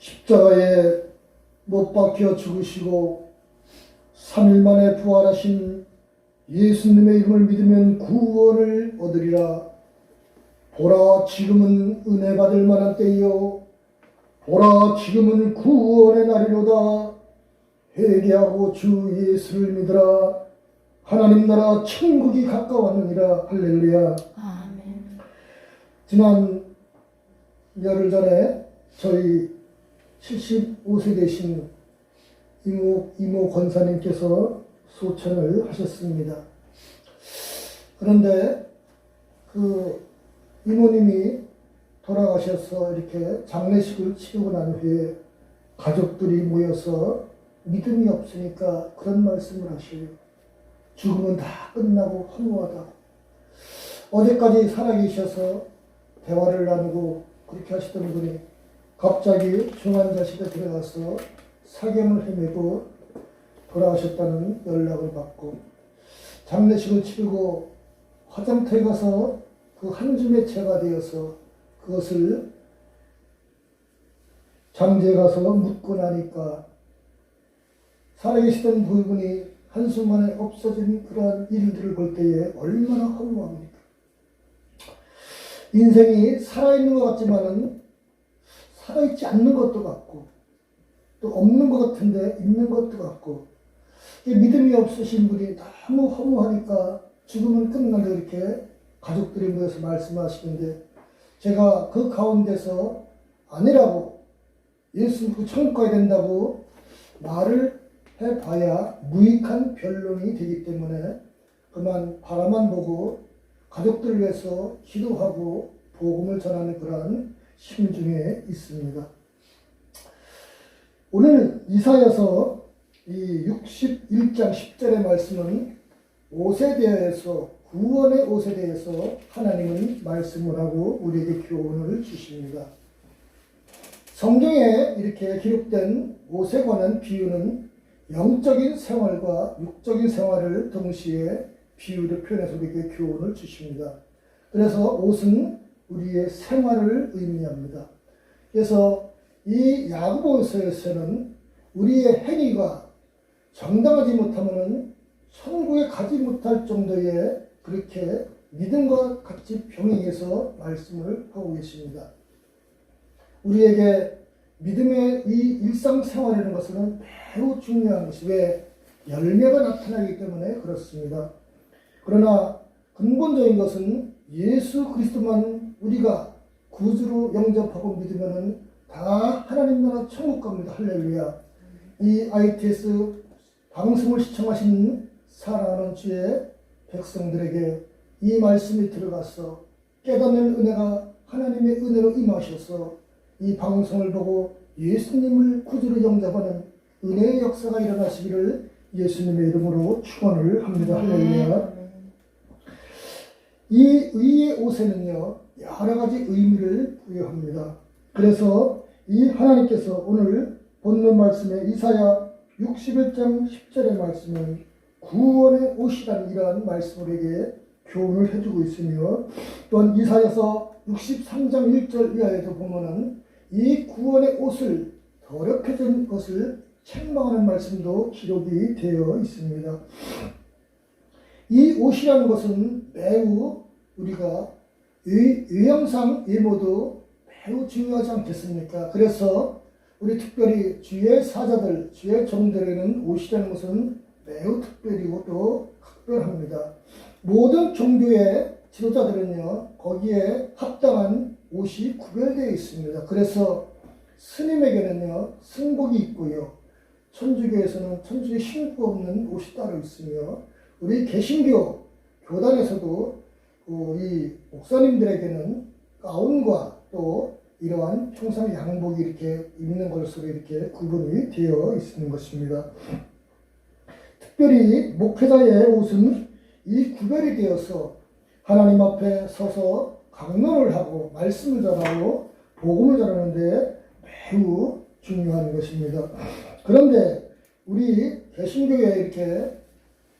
십자가에 못 박혀 죽으시고 3일 만에 부활하신 예수님의 이름을 믿으면 구원을 얻으리라. 보라, 지금은 은혜 받을 만한 때이요 보라, 지금은 구원의 날이로다. 회개하고 주 예수를 믿으라. 하나님 나라 천국이 가까웠느니라. 할렐루야. 아멘. 지난 열흘 전에 저희 75세 되신 이모 권사님께서 소천을 하셨습니다. 그런데 그 이모님이 돌아가셔서 이렇게 장례식을 치르고 난 후에 가족들이 모여서 믿음이 없으니까 그런 말씀을 하셔요. 죽음은 다 끝나고 허무하다고. 어제까지 살아계셔서 대화를 나누고 그렇게 하시던 분이 갑자기 중환자실에 들어가서 사경을 헤매고 돌아가셨다는 연락을 받고, 장례식을 치르고 화장터에 가서 그 한 줌의 채가 되어서 그것을 장제에 가서 묻고 나니까 살아계시던 부분이 한순간에 없어진 그러한 일들을 볼 때에 얼마나 허무합니까? 인생이 살아있는 것 같지만은 살아있지 않는 것도 같고 또 없는 것 같은데 있는 것도 같고, 믿음이 없으신 분이 너무 허무하니까 죽음은 끝난다 이렇게 가족들이 모여서 말씀하시는데, 제가 그 가운데서 아니라고, 예수 믿고 천국 가야 된다고 말을 해봐야 무익한 변론이 되기 때문에 그만 바라만 보고 가족들을 위해서 기도하고 복음을 전하는 그러한 심중에 있습니다. 오늘 이사야서 이 61장 10절의 말씀은 옷에 대해서, 구원의 옷에 대해서 하나님은 말씀을 하고 우리에게 교훈을 주십니다. 성경에 이렇게 기록된 옷에 관한 비유는 영적인 생활과 육적인 생활을 동시에 비유로 표현해서 우리에게 교훈을 주십니다. 그래서 옷은 우리의 생활을 의미합니다. 그래서 이 야고보서에서는 우리의 행위가 정당하지 못하면 천국에 가지 못할 정도의 그렇게 믿음과 같이 병행해서 말씀을 하고 계십니다. 우리에게 믿음의 이 일상생활이라는 것은 매우 중요한 것이, 왜? 열매가 나타나기 때문에 그렇습니다. 그러나 근본적인 것은 예수 그리스도만 우리가 구주로 영접하고 믿으면 다 하나님 나라 천국 갑니다. 할렐루야. 이 ITS 방송을 시청하신 사랑하는 주의 백성들에게 이 말씀이 들어가서 깨닫는 은혜가 하나님의 은혜로 임하셔서 이 방송을 보고 예수님을 구주로 영접하는 은혜의 역사가 일어나시기를 예수님의 이름으로 축원을 합니다. 할렐루야. 이 의의 옷에는요 여러 가지 의미를 부여합니다. 그래서 이 하나님께서 오늘 본문 말씀에 이사야 61장 10절의 말씀은 구원의 옷이라는 이러한 말씀으로에게 교훈을 해주고 있으며, 또한 이사야서 63장 1절 이하에도 보면은 이 구원의 옷을 더럽혀진 것을 책망하는 말씀도 기록이 되어 있습니다. 이 옷이라는 것은 매우 우리가 의형상 외모도 매우 중요하지 않겠습니까? 그래서 우리 특별히 주의 사자들, 주의 종들에게는 옷이라는 것은 매우 특별히고 또 각별합니다. 모든 종교의 지도자들은요 거기에 합당한 옷이 구별되어 있습니다. 그래서 스님에게는요 승복이 있고요, 천주교에서는 천주에 신고 없는 옷이 따로 있으며, 우리 개신교 교단에서도 이 목사님들에게는 가운과 또 이러한 평상 양복이 이렇게 입는 것으로 이렇게 구분이 되어 있는 것입니다. 특별히 목회자의 옷은 이 구별이 되어서 하나님 앞에 서서 강론을 하고 말씀을 전하고 복음을 전하는데 매우 중요한 것입니다. 그런데 우리 개신교에 이렇게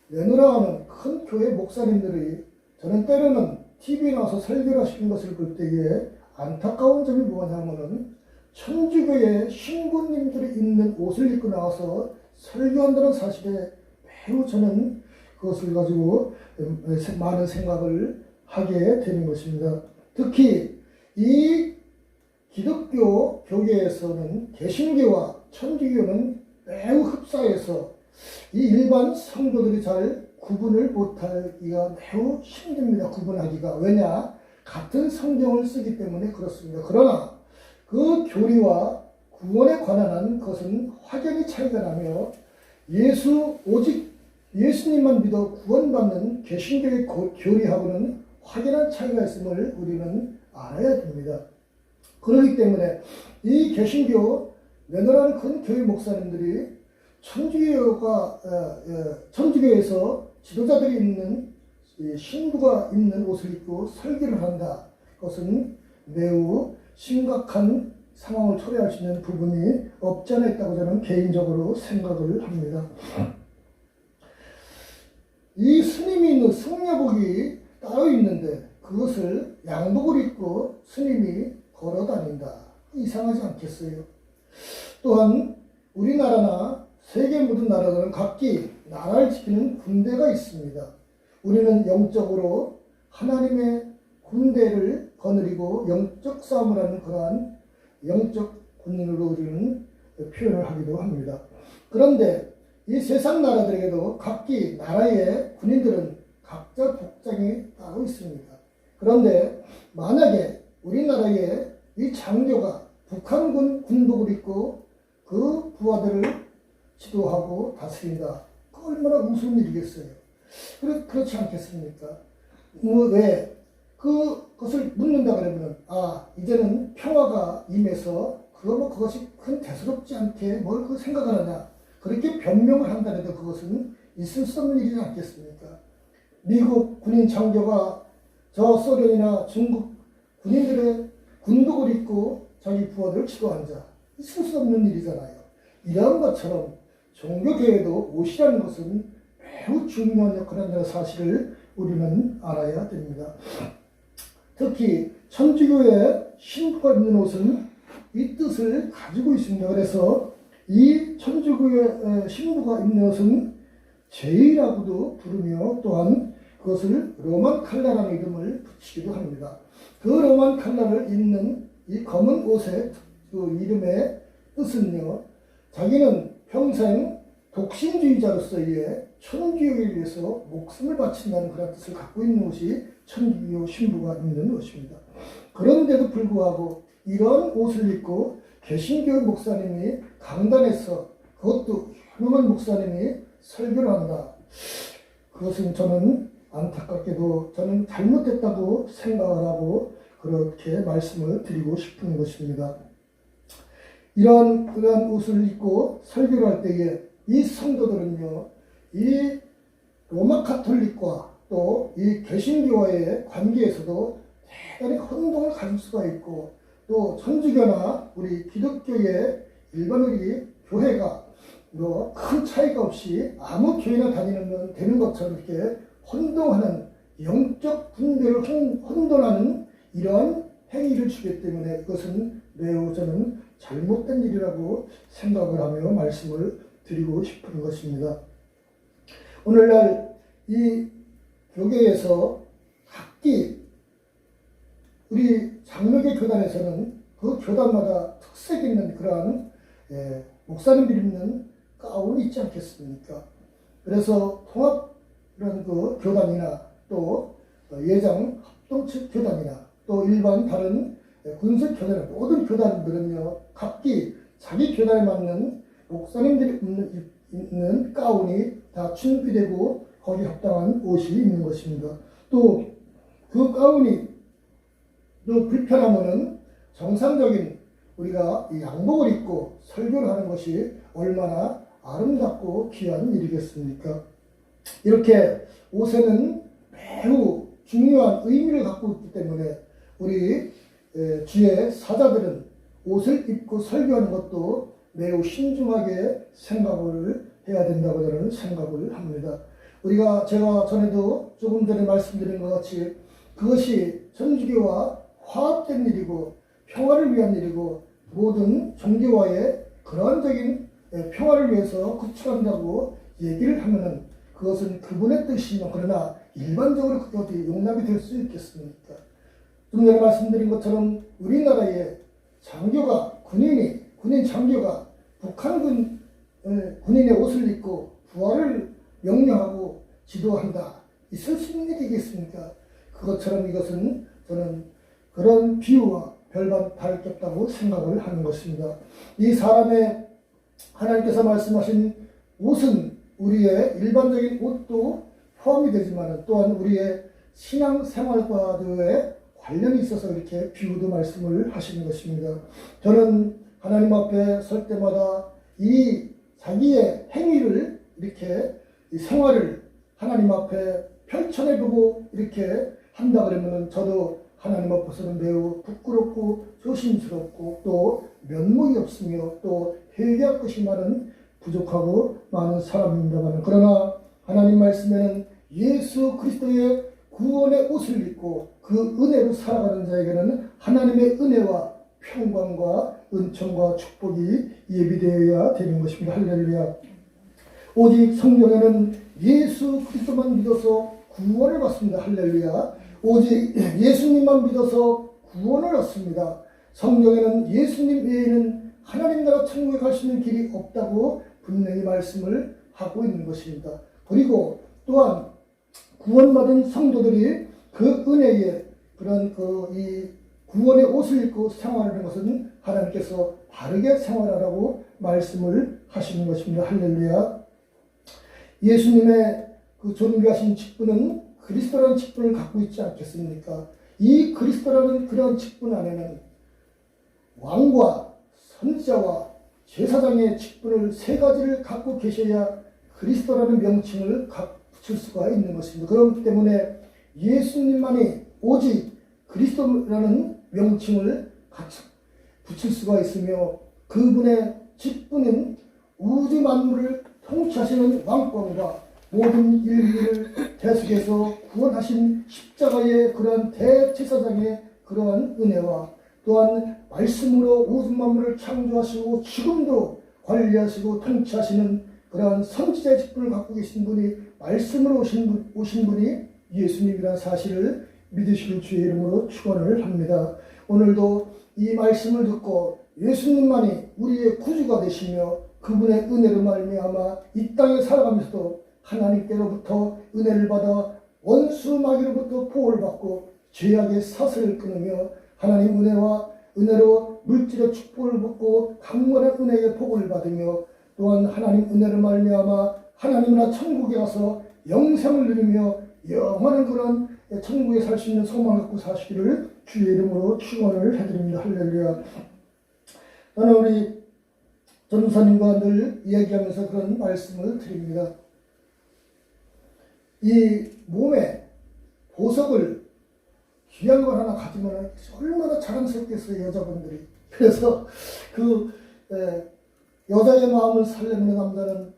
내노라하는 큰 교회 목사님들이, 저는 때로는 TV에 나와서 설교를 하시는 것을 볼 때에 안타까운 점이 뭐냐면은 천주교의 신부님들이 입는 옷을 입고 나와서 설교한다는 사실에 매우 저는 그것을 가지고 많은 생각을 하게 되는 것입니다. 특히 이 기독교 교계에서는 개신교와 천주교는 매우 흡사해서 이 일반 성도들이 잘 구분을 못하기가 매우 힘듭니다. 구분하기가. 왜냐? 같은 성경을 쓰기 때문에 그렇습니다. 그러나 그 교리와 구원에 관한 것은 확연히 차이가 나며 오직 예수님만 믿어 구원받는 개신교의 교리하고는 확연한 차이가 있음을 우리는 알아야 됩니다. 그렇기 때문에 이 개신교 내노라는 큰 교회 목사님들이 천주교에서 지도자들이 입는 신부가 입는 옷을 입고 설교를 한다. 그것은 매우 심각한 상황을 초래할 수 있는 부분이 없지 않아 있다고 저는 개인적으로 생각을 합니다. 이 스님이 있는 승려복이 따로 있는데 그것을 양복을 입고 스님이 걸어 다닌다. 이상하지 않겠어요? 또한 우리나라나 세계 모든 나라들은 각기 나라를 지키는 군대가 있습니다. 우리는 영적으로 하나님의 군대를 거느리고 영적 싸움을 하는 그러한 영적 군인으로 우리는 표현을 하기도 합니다. 그런데 이 세상 나라들에게도 각기 나라의 군인들은 각자 복장이 따로 있습니다. 그런데 만약에 우리나라의 이 장교가 북한군 군복을 입고 그 부하들을 지도하고 다스린다. 그 얼마나 무서운 일이겠어요. 그렇지 않겠습니까? 왜? 그것을 묻는다 그러면, 이제는 평화가 임해서 그것이 큰 대수롭지 않게 뭘 그 생각하느냐. 그렇게 변명을 한다해도 그것은 있을 수 없는 일이지 않겠습니까? 미국 군인 장교가 저 소련이나 중국 군인들의 군복을 입고 자기 부하들을 지도한다. 있을 수 없는 일이잖아요. 이러한 것처럼 종교계에도 옷이라는 것은 매우 중요한 역할을 한다는 사실을 우리는 알아야 됩니다. 특히 천주교의 신부가 입는 옷은 이 뜻을 가지고 있습니다. 그래서 이 천주교의 신부가 입는 옷은 제이라고도 부르며 또한 그것을 로만 칼라라는 이름을 붙이기도 합니다. 그 로만 칼라를 입는 이 검은 옷의 그 이름의 뜻은요, 자기는 평생 독신주의자로서의 천주교에 위해서 목숨을 바친다는 그런 뜻을 갖고 있는 옷이 천주교 신부가 입는 옷입니다. 그런데도 불구하고 이런 옷을 입고 개신교 목사님이 강단에서, 그것도 유명한 목사님이 설교를 한다. 그것은 저는 안타깝게도 저는 잘못됐다고 생각을 하고 그렇게 말씀을 드리고 싶은 것입니다. 그러한 옷을 입고 설교를 할 때에 이 성도들은요, 이 로마 카톨릭과 또 이 개신교와의 관계에서도 대단히 혼동을 가질 수가 있고, 또 천주교나 우리 기독교의 일반 우리 교회가 큰 차이가 없이 아무 교회나 다니면 되는 것처럼 이렇게 혼동하는, 영적 분별을 혼돈하는 이러한 행위를 주기 때문에 그것은 매우 저는 잘못된 일이라고 생각을 하며 말씀을 드리고 싶은 것입니다. 오늘날 이 교계에서 각기 우리 장로교 교단에서는 그 교단마다 특색 있는 그러한 목사님들이 입는 가운이 있지 않겠습니까? 그래서 통합이라는 그 교단이나 또 예장 합동측 교단이나 또 일반 다른 군속 교단, 모든 교단들은요, 각기 자기 교단에 맞는 목사님들이 입는 가운이 다 준비되고 거기 합당한 옷이 있는 것입니다. 또 그 가운이 또 불편하면은 정상적인 우리가 이 양복을 입고 설교를 하는 것이 얼마나 아름답고 귀한 일이겠습니까? 이렇게 옷에는 매우 중요한 의미를 갖고 있기 때문에 우리 주의 사자들은 옷을 입고 설교하는 것도 매우 신중하게 생각을 해야 된다고 저는 생각을 합니다. 제가 전에도 조금 전에 말씀드린 것 같이 그것이 천주교와 화합된 일이고 평화를 위한 일이고 모든 종교와의 근원적인 평화를 위해서 구축한다고 얘기를 하면은 그것은 그분의 뜻이며 그러나 일반적으로 그게 어디 용납이 될 수 있겠습니까? 좀 전에 말씀드린 것처럼 우리나라의 장교가 군인 장교가 북한 군인의 옷을 입고 부하를 명령하고 지도한다. 있을 수 있는 일이겠습니까? 그것처럼 이것은 저는 그런 비유와 별반 다를 게 없다고 생각을 하는 것입니다. 이 사람의 하나님께서 말씀하신 옷은 우리의 일반적인 옷도 포함이 되지만 또한 우리의 신앙생활과도의 관련이 있어서 이렇게 비유도 말씀을 하시는 것입니다. 저는 하나님 앞에 설 때마다 이 자기의 행위를 이렇게 이 생활을 하나님 앞에 펼쳐내보고 이렇게 한다 그러면은 저도 하나님 앞에서는 매우 부끄럽고 조심스럽고 또 면목이 없으며 또 회개할 것이 많은 부족하고 많은 사람입니다만 그러나 하나님 말씀에는 예수 그리스도의 구원의 옷을 입고 그 은혜로 살아가는 자에게는 하나님의 은혜와 평강과 은총과 축복이 예비되어야 되는 것입니다. 할렐루야. 오직 성경에는 예수 그리스도만 믿어서 구원을 받습니다. 할렐루야. 오직 예수님만 믿어서 구원을 얻습니다. 성경에는 예수님 외에는 하나님 나라 천국에 갈 수 있는 길이 없다고 분명히 말씀을 하고 있는 것입니다. 그리고 또한 구원받은 성도들이 그 은혜에 그런 이 구원의 옷을 입고 생활하는 것은 하나님께서 바르게 생활하라고 말씀을 하시는 것입니다. 할렐루야. 예수님의 그 존귀하신 직분은 그리스도라는 직분을 갖고 있지 않겠습니까? 이 그리스도라는 그런 직분 안에는 왕과 선지자와 제사장의 직분을 세 가지를 갖고 계셔야 그리스도라는 명칭을 붙일 수가 있는 것입니다. 그렇기 때문에 예수님만이 오직 그리스도라는 명칭을 같이 붙일 수가 있으며 그분의 직분은 우주 만물을 통치하시는 왕권과 모든 인류를 대속해서 구원하신 십자가의 그러한 대제사장의 그러한 은혜와 또한 말씀으로 우주 만물을 창조하시고 지금도 관리하시고 통치하시는 그러한 선지자의 직분을 갖고 계신 분이 말씀으로 오신 분이 예수님이라는 사실을 믿으시길 주의 이름으로 축원을 합니다. 오늘도 이 말씀을 듣고 예수님만이 우리의 구주가 되시며 그분의 은혜로 말미암아 이 땅에 살아가면서도 하나님께로부터 은혜를 받아 원수 마귀로부터 보호를 받고 죄악의 사슬을 끊으며 하나님 은혜로 물질의 축복을 받고 강건한 은혜의 복을 받으며 또한 하나님 은혜로 말미암아 하나님 나라 천국에 가서 영생을 누리며 영원한 그런 천국에 살 수 있는 소망을 갖고 사시기를 주의 이름으로 축원을 해드립니다. 할렐루야. 저는 우리 전도사님과 늘 이야기하면서 그런 말씀을 드립니다. 이 몸에 보석을 귀한 걸 하나 가지면 얼마나 자랑스럽겠어요, 여자분들이. 그래서 그 여자의 마음을 살려내는 남자는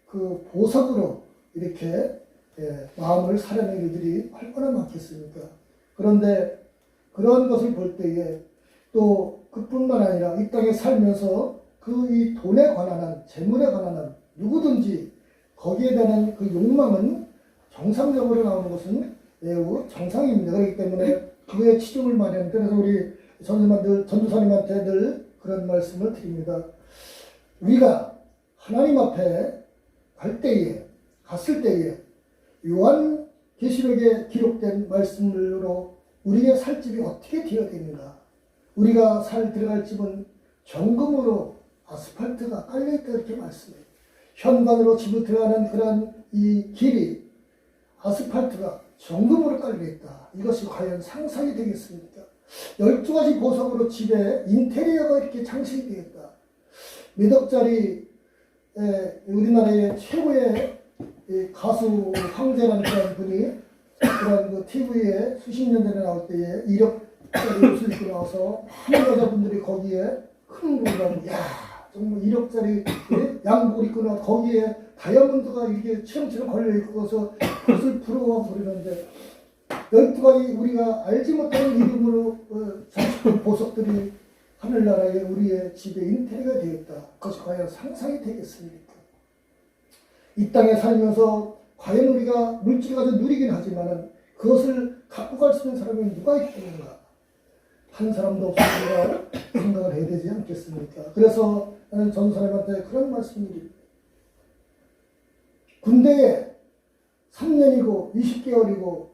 그 보석으로 이렇게 마음을 사려내는 일들이 얼마나 많겠습니까? 그런데 그런 것을 볼 때에 또 그뿐만 아니라 이 땅에 살면서 그 이 돈에 관한 한, 재물에 관한 한 누구든지 거기에 대한 그 욕망은 정상적으로 나오는 것은 매우 정상입니다. 그렇기 때문에 그의 치중을 마련. 그래서 우리 전도사님한테 늘 그런 말씀을 드립니다. 우리가 하나님 앞에 갔을 때에 요한계시록에 기록된 말씀으로 우리의 살 집이 어떻게 되어야 되는가? 우리가 들어갈 집은 정금으로 아스팔트가 깔려있다 이렇게 말씀해요. 현관으로 집을 들어가는 그런 이 길이 아스팔트가 정금으로 깔려있다. 이것이 과연 상상이 되겠습니까? 12가지 보석으로 집에 인테리어가 이렇게 장식이 되겠다. 몇 억짜리 우리나라의 최고의 가수 황제라는 그런 분이 그런 그 TV에 수십 년 전에 나올 때에 1억짜리 옷을 입고 나와서 많은 여자분들이 거기에 큰 공간, 야 정말 1억짜리 양복을 입고 나와 거기에 다이아몬드가 이렇게 치렁치렁 걸려있고 그래서 그것을 부러워하고 그러는데 12가지 우리가 알지 못하는 이름으로 장식된 보석들이 하늘나라에 우리의 집에 인테리어가 되었다. 그것이 과연 상상이 되겠습니까? 이 땅에 살면서 과연 우리가 물질을 가지고 누리긴 하지만 그것을 갖고 갈 수 있는 사람이 누가 있겠는가? 한 사람도 없으니까 생각을 해야 되지 않겠습니까? 그래서 나는 전사님한테 그런 말씀을 드립니다. 군대에 3년이고 20개월이고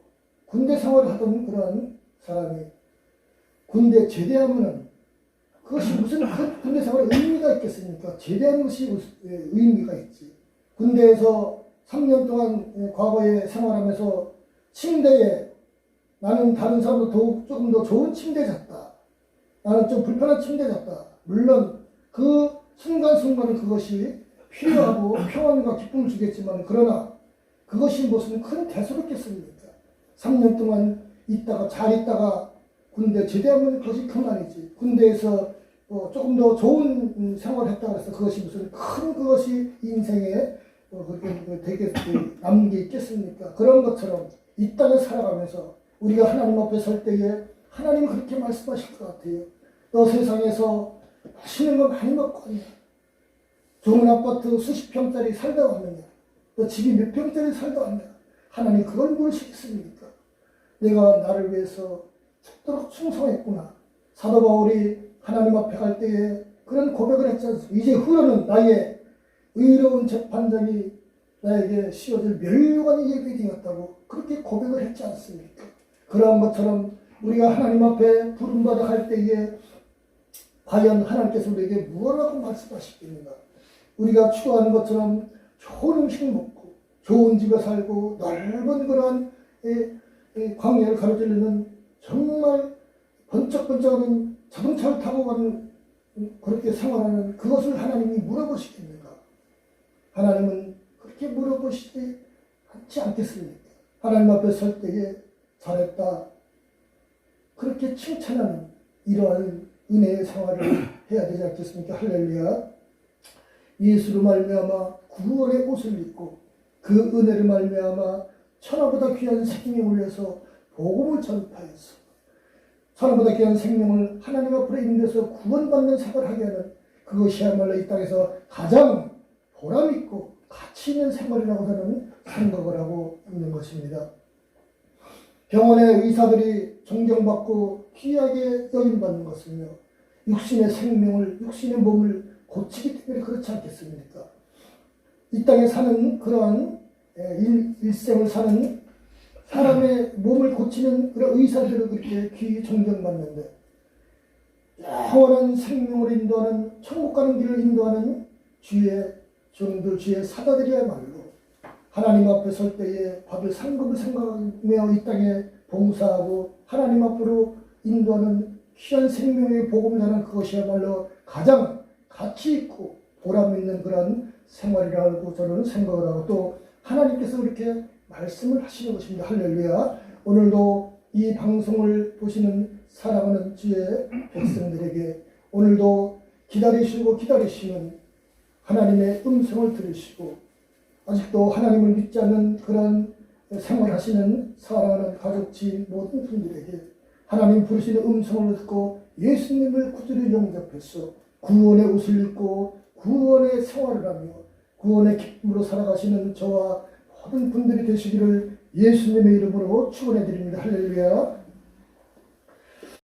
군대 생활을 하던 그런 사람이 군대 제대하면은 그것이 무슨 군대 생활에 의미가 있겠습니까? 제대하는 것이 무슨 의미가 있지. 군대에서 3년 동안 과거에 생활하면서 침대에 나는 다른 사람도 조금 더 좋은 침대에 잤다. 나는 좀 불편한 침대에 잤다. 물론 그 순간순간은 그것이 필요하고 평안과 기쁨을 주겠지만 그러나 그것이 무슨 큰 대수롭겠습니까? 3년 동안 잘 있다가 군대 제대하면 그것이 그만이지. 군대에서 조금 더 좋은 생활을 했다고 해서 그것이 무슨 큰 그것이 인생에 되게 남는 게 있겠습니까? 그런 것처럼 이 땅에 살아가면서 우리가 하나님 앞에 설 때에 하나님은 그렇게 말씀하실 것 같아요. 너 세상에서 맛있는 거 많이 먹고 왔냐? 좋은 아파트 수십 평짜리 살다 왔느냐? 너 집이 몇 평짜리 살다 왔냐? 하나님 그걸 물으시겠습니까? 내가 나를 위해서 죽도록 충성했구나. 사도 바울이 하나님 앞에 갈 때에 그런 고백을 했지 않습니까? 이제 흐르는 나의 의로운 재판장이 나에게 씌워질 멸류관이 예비되었다고 그렇게 고백을 했지 않습니까? 그러한 것처럼 우리가 하나님 앞에 부름받아 갈 때에 과연 하나님께서 우리에게 무엇이라고 말씀하시겠는가? 우리가 추구하는 것처럼 좋은 음식 먹고 좋은 집에 살고 넓은 그런 광야를 가로지르는 정말 번쩍번쩍하는 자동차를 타고 가는 그렇게 생활하는 그것을 하나님이 물어보시겠는가? 하나님은 그렇게 물어보시지 않지 않겠습니까? 하나님 앞에 설 때에 잘했다. 그렇게 칭찬하는 이러한 은혜의 생활을 해야 되지 않겠습니까? 할렐루야. 예수로 말미암아 구원의 옷을 입고 그 은혜를 말미암아 천하보다 귀한 생명을 위해서 복음을 전파해서 천하보다 귀한 생명을 하나님 앞으로 인도해서 구원받는 생활을 하게 하는 그것이야말로 이 땅에서 가장 보람있고 가치 있는 생활이라고 저는 생각을 하고 있는 것입니다. 병원의 의사들이 존경받고 귀하게 여김받는 것은요, 육신의 생명을, 육신의 몸을 고치기 때문에 그렇지 않겠습니까? 이 땅에 사는 그러한 일생을 사는 사람의 몸을 고치는 그런 의사들을 그렇게 귀히 존경받는데 영원한 생명을 인도하는 천국 가는 길을 인도하는 주의 종들, 주의 사자들이야말로 하나님 앞에 설 때에 받을 상급을 생각하며 이 땅에 봉사하고 하나님 앞으로 인도하는 귀한 생명의 복음을 전하는 그것이야말로 가장 가치 있고 보람 있는 그런 생활이라고 저는 생각을 하고 또 하나님께서 그렇게 말씀을 하시는 것입니다. 할렐루야. 오늘도 이 방송을 보시는 사랑하는 주의 백성들에게 오늘도 기다리시는 하나님의 음성을 들으시고 아직도 하나님을 믿지 않는 그런 생활하시는 사랑하는 가족, 지인 모든 분들에게 하나님 부르시는 음성을 듣고 예수님을 구주로 영접해서 구원의 옷을 입고 구원의 생활을 하며 구원의 기쁨으로 살아가시는 저와 모든 분들이 되시기를 예수님의 이름으로 축원해 드립니다. 할렐루야.